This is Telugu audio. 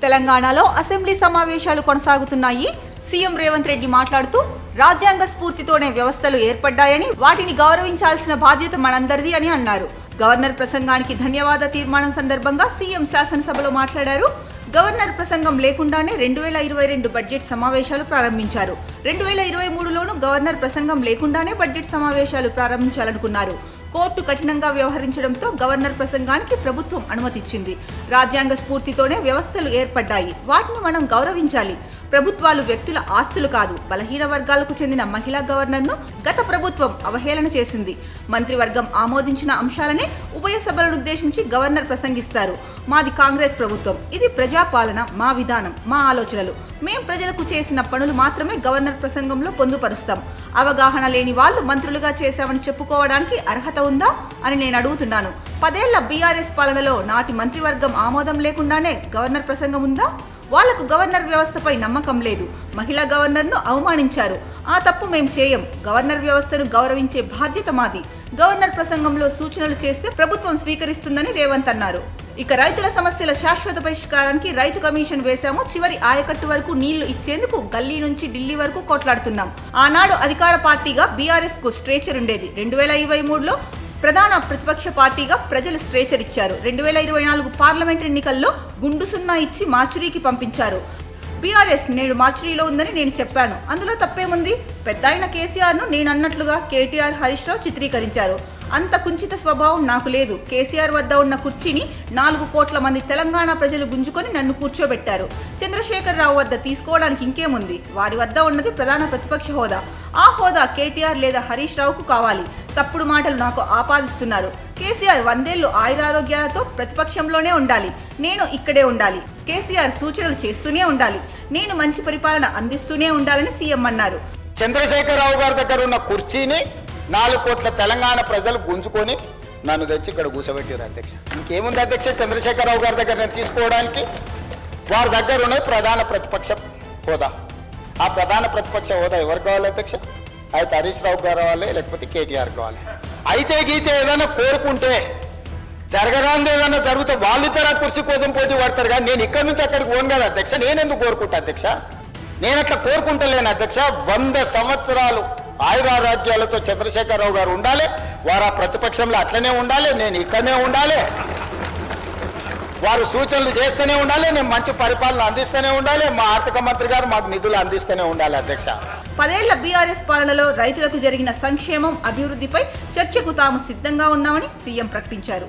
తెలంగాణలో అసెంబ్లీ సమావేశాలు కొనసాగుతున్నాయి. సీఎం రేవంత్ రెడ్డి మాట్లాడుతూ రాజ్యాంగ స్ఫూర్తితోనే వ్యవస్థలు ఏర్పడ్డాయని, వాటిని గౌరవించాల్సిన బాధ్యత మనందరిది అని అన్నారు. గవర్నర్ ప్రసంగానికి ధన్యవాద తీర్మానం సందర్భంగా సీఎం శాసనసభలో మాట్లాడారు. గవర్నర్ ప్రసంగం లేకుండానే 2022 బడ్జెట్ సమావేశాలు ప్రారంభించారు. 2023లోనూ గవర్నర్ ప్రసంగం లేకుండానే బడ్జెట్ సమావేశాలు ప్రారంభించాలనుకున్నారు. కోర్టు కఠినంగా వ్యవహరించడంతో గవర్నర్ ప్రసంగానికి ప్రభుత్వం అనుమతిచ్చింది. రాజ్యాంగ స్ఫూర్తితోనే వ్యవస్థలు ఏర్పడ్డాయి, వాటిని మనం గౌరవించాలి. ప్రభుత్వాలు వ్యక్తుల ఆస్తులు కాదు. బలహీన వర్గాలకు చెందిన మహిళా గవర్నర్ను గత ప్రభుత్వం అవహేళన చేసింది. మంత్రివర్గం ఆమోదించిన అంశాలనే ఉభయ సభలను ఉద్దేశించి గవర్నర్ ప్రసంగిస్తారు. మాది కాంగ్రెస్ ప్రభుత్వం, ఇది ప్రజాపాలన, మా విధానం, మా ఆలోచనలు. మేం ప్రజలకు చేసిన పనులు మాత్రమే గవర్నర్ ప్రసంగంలో పొందుపరుస్తాం. అవగాహన లేని వాళ్ళు మంత్రులుగా చేశామని చెప్పుకోవడానికి అర్హత ఉందా అని నేను అడుగుతున్నాను. 10 ఏళ్ల బీఆర్ఎస్ పాలనలో నాటి మంత్రివర్గం ఆమోదం లేకుండానే గవర్నర్ ప్రసంగం ఉందా? వాళ్లకు గవర్నర్ వ్యవస్థపై నమ్మకం లేదు. మహిళా గవర్నర్ను అవమానించారు. ఆ తప్పు మేం చేయం. గవర్నర్ వ్యవస్థను గౌరవించే బాధ్యత మాది. గవర్నర్ ప్రసంగంలో సూచనలు చేస్తే ప్రభుత్వం స్వీకరిస్తుందని రేవంత్ అన్నారు. ఇక రైతుల సమస్యల శాశ్వత పరిష్కారానికి రైతు కమిషన్ వేశాము. చివరి ఆయకట్టు వరకు నీళ్లు ఇచ్చేందుకు గల్లీ నుంచి ఢిల్లీ వరకు కొట్లాడుతున్నాం. ఆనాడు అధికార పార్టీగా బీఆర్ఎస్ కు స్ట్రేచర్ ఉండేది. 2023లో ప్రధాన ప్రతిపక్ష పార్టీగా ప్రజలు స్ట్రేచర్ ఇచ్చారు. 2024 పార్లమెంట్ ఎన్నికల్లో గుండు సున్నా ఇచ్చి మార్చురీకి పంపించారు. బీఆర్ఎస్ నేడు మార్చురీలో ఉందని నేను చెప్పాను. అందులో తప్పేముంది? పెద్దాయన కేసీఆర్ను నేనన్నట్లుగా కేటీఆర్, హరీష్ రావు చిత్రీకరించారు. అంత కుంచిత స్వభావం నాకు లేదు. కేసీఆర్ వద్ద ఉన్న కుర్చీని 4 కోట్ల మంది తెలంగాణ ప్రజలు గుంజుకొని నన్ను కూర్చోబెట్టారు. చంద్రశేఖరరావు వద్ద తీసుకోవడానికి ఇంకేముంది? వారి వద్ద ఉన్నది ప్రధాన ప్రతిపక్ష హోదా. ఆ హోదా కేటీఆర్ లేదా హరీష్ రావుకు కావాలి. తప్పుడు మాటలు నాకు ఆపాదిస్తున్నారు. కేసీఆర్ 100 ఏళ్లు ఆయురారోగ్యాలతో ప్రతిపక్షంలోనే ఉండాలి. నేను ఇక్కడే ఉండాలి. కేసీఆర్ సూచనలు చేస్తూనే ఉండాలి. నేను మంచి పరిపాలన అందిస్తూనే ఉండాలని సీఎం అన్నారు. చంద్రశేఖరరావు గారి దగ్గర ఉన్న కుర్చీని 4 కోట్ల తెలంగాణ ప్రజలు గుంజుకొని నన్ను తెచ్చి ఇక్కడ కూర్చోబెట్టారు అధ్యక్ష. ఇంకేముంది అధ్యక్ష? చంద్రశేఖరరావు గారి దగ్గర నేను తీసుకోవడానికి వారి దగ్గర ఉన్నది ప్రధాన ప్రతిపక్ష హోదా. ఆ ప్రధాన ప్రతిపక్ష హోదా ఎవరు కావాలి అధ్యక్ష? అయితే హరీష్ రావు గారు కావాలి, లేకపోతే కేటీఆర్ కావాలి. అయితే గీతే ఏదైనా కోరుకుంటే జరగరాంది ఏదైనా జరిగితే వాళ్ళిద్దరు ఆ కుర్చీ కోసం పోటీ పడతారు. కానీ నేను ఇక్కడి నుంచి అక్కడికి పోను కదా అధ్యక్ష. నేనెందుకు కోరుకుంటా అధ్యక్ష? నేను అట్లా కోరుకుంటలేను అధ్యక్ష. 100 సంవత్సరాలు ఆయురారోగ్యాలతో చంద్రశేఖరరావు గారు ఉండాలి. వారు ఆ ప్రతిపక్షంలో అట్లనే ఉండాలి. నేను ఇక్కడనే ఉండాలి. వారు సూచనలు చేస్తూనే ఉండాలి. నేను మంచి పరిపాలన అందిస్తూనే ఉండాలి. మా ఆర్థిక మంత్రి గారు మాకు నిధులు అందిస్తూనే ఉండాలి అధ్యక్ష. 10 ఏళ్ల బీఆర్ఎస్ పాలనలో రైతులకు జరిగిన సంక్షేమం, అభివృద్ధిపై చర్చకు తాము సిద్ధంగా ఉన్నామని సీఎం ప్రకటించారు.